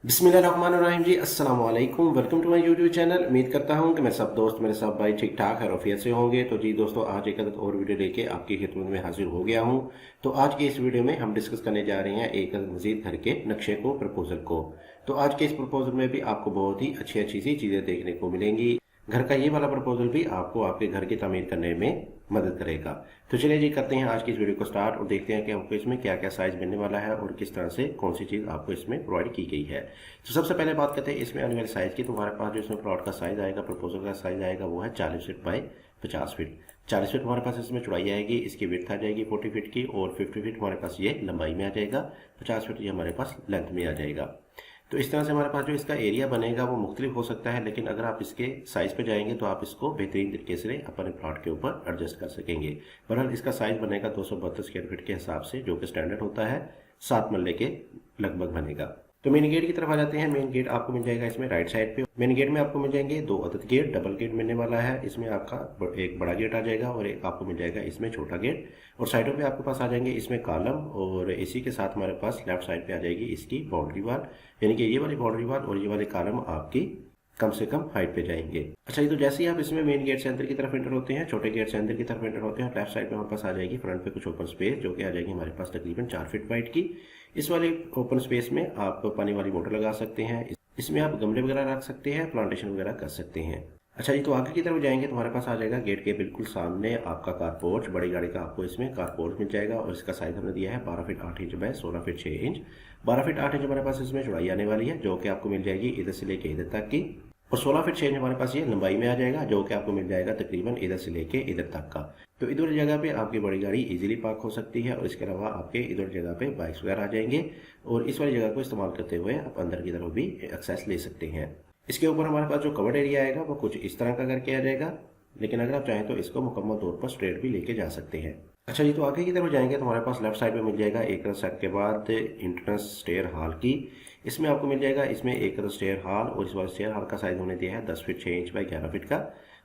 बिस्मिल्लाहिर्रहमानिर्रहीम जी, अस्सलाम वालेकुम। Welcome to my YouTube channel. उम्मीद करता हूँ कि मेरे सब दोस्त, मेरे सब भाई ठीक ठाक है, रफ़ियत से होंगे। तो जी दोस्तों, आज एक और वीडियो लेके आपकी खिदमत में हाजिर हो गया हूँ। तो आज की इस वीडियो में हम डिस्कस करने जा रहे हैं एक मज़ीद घर के नक्शे को, प्रपोजल को। तो आज के इस प्रपोजल में भी आपको बहुत ही अच्छी अच्छी सी चीज़ें देखने को मिलेंगी। घर का ये वाला प्रपोजल भी आपको आपके घर की तामीर करने में मदद करेगा। तो चलिए जी, करते हैं आज की इस वीडियो को स्टार्ट और देखते हैं कि आपको इसमें क्या क्या साइज मिलने वाला है और किस तरह से कौन सी चीज़ आपको इसमें प्रोवाइड की गई है। तो सबसे पहले बात करते हैं इसमें आने वाले साइज की। तो हमारे पास जो इसमें प्लॉट का साइज आएगा, प्रपोजल का साइज आएगा, वो है 40 फीट बाय 50 फीट। 40 फीट हमारे पास इसमें चौड़ाई आएगी, इसकी विड्थ आ जाएगी 40 फीट की, और 50 फीट हमारे पास ये लंबाई में आ जाएगा, 50 फीट ये हमारे पास लेंथ में आ जाएगा। तो इस तरह से हमारे पास जो इसका एरिया बनेगा वो मुख्तलिफ हो सकता है, लेकिन अगर आप इसके साइज पे जाएंगे तो आप इसको बेहतरीन तरीके से अपने प्लॉट के ऊपर एडजस्ट कर सकेंगे। बहरहाल इसका साइज बनेगा 232 स्क्वायर फीट के हिसाब से, जो कि स्टैंडर्ड होता है, 7 मरले के लगभग बनेगा। तो मेन गेट की तरफ आ जाते हैं। मेन गेट आपको मिल जाएगा इसमें राइट साइड पे। मेन गेट में आपको मिल जाएंगे 2 अदद गेट, डबल गेट मिलने वाला है। इसमें आपका एक बड़ा गेट आ जाएगा और एक आपको मिल जाएगा इसमें छोटा गेट, और साइडों पे आपके पास आ जाएंगे इसमें कॉलम, और इसी के साथ हमारे पास लेफ्ट साइड पे आ जाएगी इसकी बाउंड्री वाल, यानी कि ये वाली बाउंड्री वाल और ये वाले कॉलम आपकी कम से कम हाइट पे जाएंगे। अच्छा जी, तो जैसे ही आप इसमें मेन गेट से अंदर की तरफ एंटर होते हैं, छोटे गेट से अंदर की तरफ एंटर होते हैं, लेफ्ट साइड में हमारे पास आ जाएगी फ्रंट पे कुछ ओपन स्पेस, जो कि आ जाएगी हमारे पास तकरीबन 4 फीट वाइड की। इस वाले ओपन स्पेस में आप पानी वाली मोटर लगा सकते हैं, इसमें आप गमले वगैरह रख सकते हैं, प्लांटेशन वगैरह कर सकते हैं। अच्छा जी, तो आगे की तरफ जाएंगे तो हमारे पास आ जाएगा गेट के बिल्कुल सामने आपका कारपोर्च। बड़ी गाड़ी का आपको इसमें कारपोर्च मिल जाएगा, और इसका साइज हमने दिया है 12 feet 8 inch by 16 feet 6 inch. 12 feet 8 inch हमारे पास इसमें चौड़ाई आने वाली है, जो कि आपको मिल जाएगी इधर से लेके इधर तक की, और 16 फीट 6 इंच हमारे पास ये लंबाई में आ जाएगा, जो कि आपको मिल जाएगा तकरीबन इधर से लेके इधर तक का। तो इधर जगह पे आपकी बड़ी गाड़ी इजीली पार्क हो सकती है, और इसके अलावा आपके इधर जगह पे बाइक्स वगैरह आ जाएंगे, और इस वाली जगह को इस्तेमाल करते हुए आप अंदर की तरफ भी एक्सेस ले सकते हैं। इसके ऊपर हमारे पास जो कवर्ड एरिया आएगा वो कुछ इस तरह का करके आ जाएगा, लेकिन अगर आप चाहें तो इसको मुकम्मल तौर पर स्ट्रेट भी लेके जा सकते हैं। अच्छा जी, तो आगे की तरफ जाएंगे तो हमारे पास लेफ्ट साइड में मिल जाएगा एक सेट के बाद इंट्रेंस स्टेयर हॉल की। इसमें आपको मिल जाएगा इसमें एक स्टेयर हॉल, और इस वाले स्टेयर हॉल का साइज होने दिया है 10 फीट 6 इंच बाय 11 फीट का।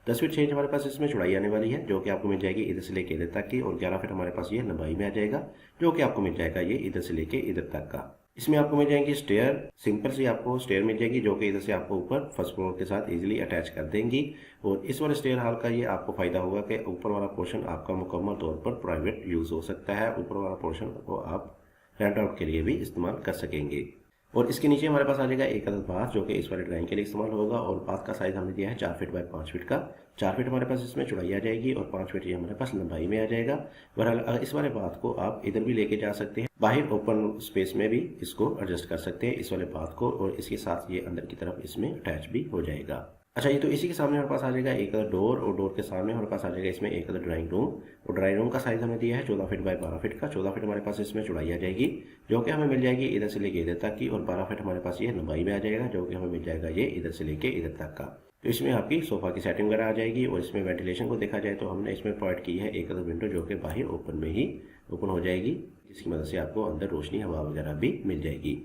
10 फीट 6 इंच हमारे पास इसमें चौड़ाई आने वाली है, जो कि आपको मिल जाएगी इधर से लेके इधर तक की, और 11 फीट हमारे पास ये लंबाई में आ जाएगा, जो कि आपको मिल जाएगा ये इधर से लेके इधर तक का। इसमें आपको मिल जाएंगी स्टेयर, सिंपल सी आपको स्टेयर मिल जाएगी, जो कि इधर से आपको ऊपर फर्स्ट फ्लोर के साथ इजीली अटैच कर देंगी। और इस वाले स्टेयर हॉल का ये आपको फायदा होगा कि ऊपर वाला पोर्शन आपका मुकम्मल तौर पर प्राइवेट यूज हो सकता है। ऊपर वाला पोर्शन को आप रेंट आउट के लिए भी इस्तेमाल कर सकेंगे। और इसके नीचे हमारे पास आ जाएगा एक अदद बाथ, जो कि इस वाले ड्राइंग के लिए इस्तेमाल होगा, और बाथ का साइज हमने दिया है 4 फीट बाय 5 फीट का। 4 फीट हमारे पास इसमें चौड़ाई आ जाएगी, और 5 फीट ये हमारे पास लंबाई में आ जाएगा। बहरहाल इस वाले बाथ को आप इधर भी लेके जा सकते हैं, बाहर ओपन स्पेस में भी इसको एडजस्ट कर सकते हैं इस वाले बाथ को, और इसके साथ ये अंदर की तरफ इसमें अटैच भी हो जाएगा। अच्छा, ये तो इसी के सामने हमारे पास आ जाएगा एक डोर, और डोर के सामने हमारे पास आ जाएगा इसमें एक ड्राइंग रूम, और ड्राइंग रूम का साइज हमें दिया है 14 फीट बाय 12 फीट का। 14 फीट हमारे पास इसमें चौड़ाई आ जाएगी, जो कि हमें मिल जाएगी इधर से लेके इधर तक की, और 12 फीट हमारे पास ये लंबाई में आ जाएगा, जो कि हमें मिल जाएगा ये इधर से लेके इधर तक का। तो इसमें आपकी सोफा की सेटिंग वगैरह आ जाएगी, और इसमें वेंटिलेशन को देखा जाए तो हमने इसमें प्रोवाइड की है एक विंडो, जो कि बाहर ओपन में ही ओपन हो जाएगी, जिसकी मदद से आपको अंदर रोशनी हवा वगैरह भी मिल जाएगी।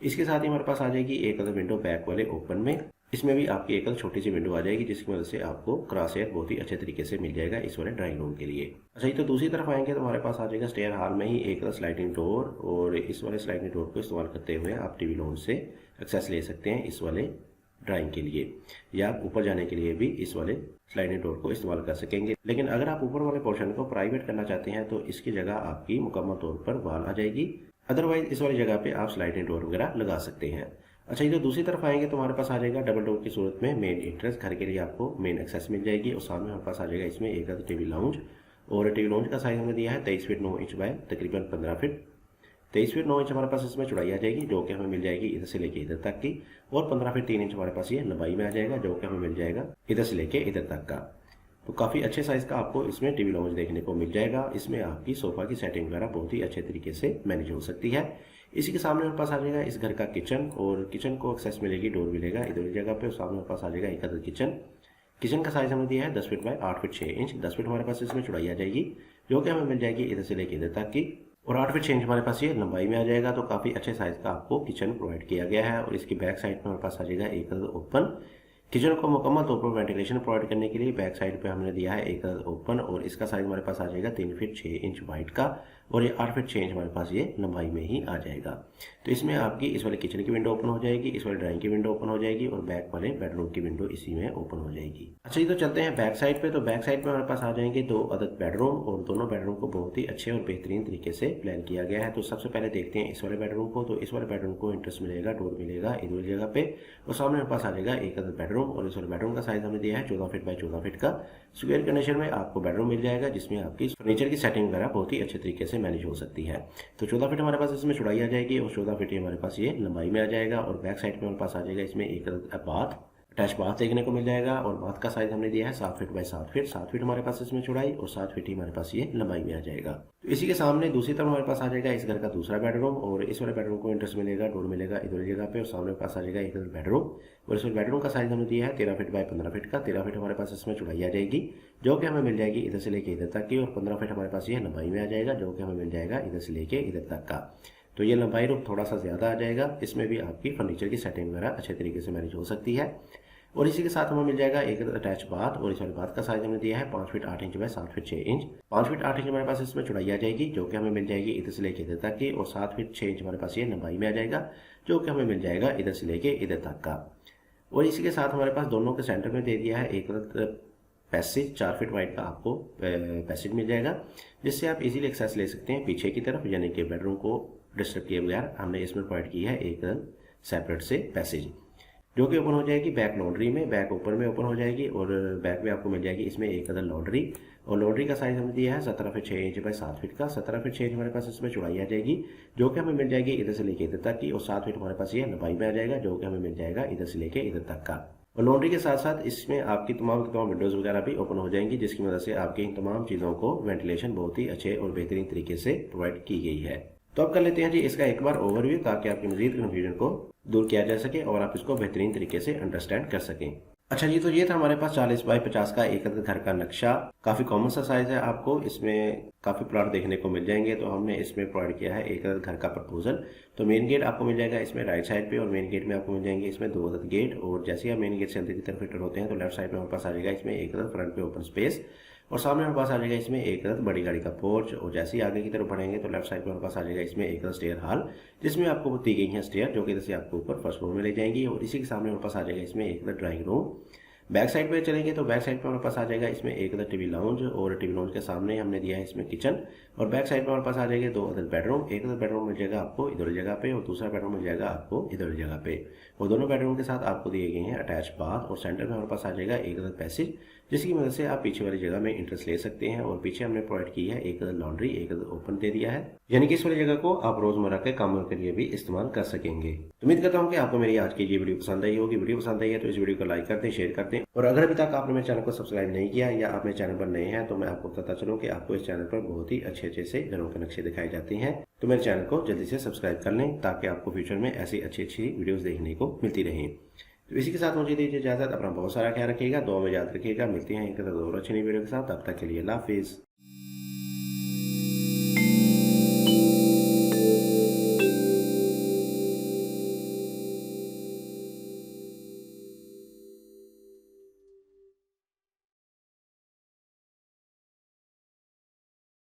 इसके साथ ही हमारे पास आ जाएगी एक विंडो बैक वाले ओपन में। इसमें भी आपकी एक छोटी सी विंडो आ जाएगी, जिसकी मदद से आपको क्रॉस एयर बहुत ही अच्छे तरीके से मिल जाएगा इस वाले ड्राइंग रूम के लिए। अच्छा, ये तो दूसरी तरफ आएंगे तो हमारे पास आ जाएगा स्टेयर हॉल में ही एक स्लाइडिंग डोर, और इस वाले स्लाइडिंग डोर को इस्तेमाल करते हुए आप टीवी लाउंज से एक्सेस ले सकते हैं इस वाले ड्राइंग के लिए, या आप ऊपर जाने के लिए भी इस वाले स्लाइडिंग डोर को इस्तेमाल कर सकेंगे। लेकिन अगर आप ऊपर वाले पोर्शन को प्राइवेट करना चाहते हैं तो इसकी जगह आपकी मुकम्मल तौर पर वॉल आ जाएगी, अदरवाइज इस वाली जगह पे आप स्लाइडिंग डोर वगैरह लगा सकते हैं। अच्छा, ये तो दूसरी तरफ आएंगे तो हमारे पास आ जाएगा डबल डोर की सूरत में मेन एंट्रेंस, घर के लिए आपको मेन एक्सेस मिल जाएगी, और सामने हमारे पास आ जाएगा इसमें एक टीवी लाउंज, और टीवी लाउंज का साइज हमें दिया है 23 फीट 9 इंच बाय तकरीबन 15 फीट। 23 फीट 9 इंच हमारे पास इसमें चौड़ाई आ जाएगी, जो कि हमें मिल जाएगी इधर से लेके इधर तक की, और 15 फीट 3 इंच हमारे पास ये लंबाई में आ जाएगा, जो कि हमें मिल जाएगा इधर से लेके इधर तक का। तो काफ़ी अच्छे साइज़ का आपको इसमें टीवी लाउंज देखने को मिल जाएगा। इसमें आपकी सोफ़ा की सेटिंग वगैरह बहुत ही अच्छे तरीके से मैनेज हो सकती है। इसी के सामने हमारे पास आ जाएगा इस घर का किचन, और किचन को एक्सेस मिलेगी, डोर मिलेगा इधर जगह पे, और सामने हमारे पास आ जाएगा एक अदर किचन। किचन का साइज हमने दिया है 10 feet by 8 feet 6 inch. 10 feet हमारे पास इसमें चौड़ाई आ जाएगी, जो कि हमें मिल जाएगी इधर से लेके इधर तक की, और 8 फीट 6 इंच हमारे पास ये लंबाई में आ जाएगा। तो काफ़ी अच्छे साइज़ का आपको किचन प्रोवाइड किया गया है। और इसकी बैक साइड में हमारे पास आ जाएगा एक ओपन। किचन को मुकम्मल तौर पर वेंटिलेशन प्रोवाइड करने के लिए बैक साइड पे हमने दिया है एक ओपन, और इसका साइज हमारे पास आ जाएगा 3 फीट 6 इंच वाइड का, और ये 8 फीट 6 इंच हमारे पास ये लंबाई में ही आ जाएगा। तो इसमें आपकी इस वाले किचन की विंडो ओपन हो जाएगी, इस वाले ड्राइंग की विंडो ओपन हो जाएगी और बैक वाले बेडरूम की विंडो इसी में ओपन हो जाएगी। अच्छा जी, तो चलते हैं बैक साइड पे। तो बैक साइड पे हमारे पास आ जाएंगे 2 अदद बेडरूम और दोनों बेडरूम को बहुत ही अच्छे और बेहतरीन तरीके से प्लान किया गया है। तो सबसे पहले देखते हैं इस वाले बेडरूम को। तो इस वाले बेडरूम को इंटरेस्ट मिलेगा, डोर मिलेगा इधर जगह पे और सामने हमारे पास आ जाएगा एक अदद बेडरूम और इस वाले बेडरूम का साइज हमने दिया है 14 फीट बाय 14 फीट का। स्क्वायर कंडीशन में आपको बेडरूम मिल जाएगा जिसमें आपकी फर्नीचर की सेटिंग वगैरह बहुत ही अच्छे तरीके से मैनेज हो सकती है। तो 14 फीट हमारे पास इसमें चौड़ाई आ जाएगी और 14 फीट हमारे पास ये लंबाई में आ जाएगा और बैक साइड में हमारे पास आ जाएगा इसमें एक बाथ, अटैच बाथ देखने को मिल जाएगा और बाथ का साइज हमने दिया है 7 फीट बाय 7 फीट। 7 फीट हमारे पास इसमें चौड़ाई और 7 फीट ही हमारे पास ये लंबाई में आ जाएगा। तो इसी के सामने दूसरी तरफ हमारे पास आ जाएगा इस घर का दूसरा बेडरूम और इस वाले बेडरूम को इंटरेस्ट मिलेगा, डोर मिलेगा इधर जगह पे और सामने पास आ जाएगा एक बेडरूम और इस बेडरूम का साइज हमने दिया है 13 फीट बाय 15 फीट का। 13 फीट हमारे पास इसमें चौड़ाई आ जाएगी जो कि हमें मिल जाएगी इधर से लेके इधर तक की और 15 फीट हमारे पास ये लंबाई में आ जाएगा जो कि हमें मिल जाएगा इधर से लेके इधर तक का। तो ये लंबाई रूप थोड़ा सा ज़्यादा आ जाएगा, इसमें भी आपकी फर्नीचर की सेटिंग वगैरह अच्छे तरीके से मैनेज हो सकती है। और इसी के साथ हमें मिल जाएगा एक अटैच बाथ और इस वाले बाथ का साइज हमने दिया है 5 feet 8 inch by 7 feet 6 inch. 5 feet 8 inch हमारे पास इसमें चौड़ाई आ जाएगी जो कि हमें मिल जाएगी इधर से लेके इधर तक की और 7 फीट 6 इंच हमारे पास ये लंबाई में आ जाएगा जो कि हमें मिल जाएगा इधर से लेके इधर तक का। और इसी के साथ हमारे पास दोनों के सेंटर में दे दिया है एक पैसेज 4 फीट वाइड का आपको पैसेज मिल जाएगा जिससे आप इजीली एक्सेस ले सकते हैं पीछे की तरफ, यानी कि बेडरूम को डिस्टर्ब किए बगैर हमने इसमें प्रोवाइड की है एक सेपरेट से पैसेज जो कि ओपन हो जाएगी बैक लॉन्ड्री में। बैक ऊपर में ओपन हो जाएगी और बैक में आपको मिल जाएगी इसमें एक अदर लॉन्ड्री और लॉन्ड्री का साइज हमने दिया है 17 फीट 6 इंच बाय 7 फीट का। 17 फीट 6 इंच हमारे पास इसमें चौड़ाई आ जाएगी जो कि हमें मिल जाएगी इधर से लेके इधर तक की और 7 फीट हमारे पास ये लंबाई में आ जाएगा जो कि हमें मिल जाएगा इधर से लेके इधर तक का। और लॉन्ड्री के साथ साथ इसमें आपकी तमाम विंडोज़ वगैरह भी ओपन हो जाएंगी जिसकी वजह से आपकी इन तमाम चीज़ों को वेंटिलेशन बहुत ही अच्छे और बेहतरीन तरीके से प्रोवाइड की गई है। तो अब कर लेते हैं जी इसका एक बार ओवरव्यू ताकि आपकी मजीद कन्फ्यूजन को दूर किया जा सके और आप इसको बेहतरीन तरीके से अंडरस्टैंड कर सकें। अच्छा जी, तो ये था हमारे पास 40 बाय 50 का एक घर का नक्शा। काफ़ी कॉमन सा साइज है, आपको इसमें काफ़ी प्लॉट देखने को मिल जाएंगे। तो हमने इसमें प्रोवाइड किया है एक घर का प्रपोजल। तो मेन गेट आपको मिल जाएगा इसमें राइट साइड पे और मेन गेट में आपको मिल जाएंगे इसमें 2 अदद गेट और जैसे ही आप मेन गेट से अंदर की तरफ एंटर होते हैं तो लेफ्ट साइड में हमारे पास आ जाएगा इसमें एक अदद फ्रंट पे ओपन स्पेस और सामने हमारे पास आ जाएगा इसमें एक अदद बड़ी गाड़ी का पोर्च और जैसे ही आगे की तरफ बढ़ेंगे तो लेफ्ट साइड में हमारे पास आ जाएगा इसमें एक अदद स्टेयर हॉल जिसमें आपको दी गई है स्टेयर जो कि इधर से आपको ऊपर फर्स्ट फ्लोर में ले जाएंगी और इसी के सामने हमारे पास आ जाएगा इसमें एक अदद ड्राइंग रूम। बैक साइड पे चलेंगे तो बैक साइड पे हमारे पास आ जाएगा इसमें एक अदर टीवी लाउंज और टीवी लाउंज के सामने हमने दिया है इसमें किचन और बैक साइड पे हमारे पास आ जाएंगे 2 अदर बेडरूम। एक अदर बेडरूम मिल जाएगा आपको इधर जगह पे और दूसरा बेडरूम मिल जाएगा आपको इधर जगह पे और दोनों बेडरूम के साथ आपको दिए गए हैं अटैच बाथ और सेंटर में हमारे पास आ जाएगा एक अदर पैसेज जिसकी मदद से आप पीछे वाली जगह में इंटरेस्ट ले सकते हैं और पीछे हमने प्रोवाइड की है एक अदर लॉन्ड्री, एक अदर ओपन दे दिया है, यानी कि इस वाली जगह को आप रोजमर्रा के कामों के लिए भी इस्तेमाल कर सकेंगे। उम्मीद करता हूं कि आपको मेरी आज की ये वीडियो पसंद आई होगी। वीडियो पसंद आई है तो इस वीडियो को लाइक कर दें, शेयर कर दें और अगर अभी तक आपने मेरे चैनल को सब्सक्राइब नहीं किया या आप मेरे चैनल पर नए हैं तो मैं आपको बताता चलूं कि आपको इस चैनल पर बहुत ही अच्छे से घरों के नक्शे दिखाए जाते हैं। तो मेरे चैनल को जल्दी से सब्सक्राइब कर लें ताकि आपको फ्यूचर में ऐसी अच्छी वीडियोस देखने को मिलती रहें। तो इसी के साथ मुझे दीजिए इजाजत। अपना बहुत सारा ख्याल रखिएगा, दुआ में याद रखिएगा। मिलते हैं एक और अच्छी नई वीडियो के साथ, तब तक के लिए अल्लाह हाफिज़।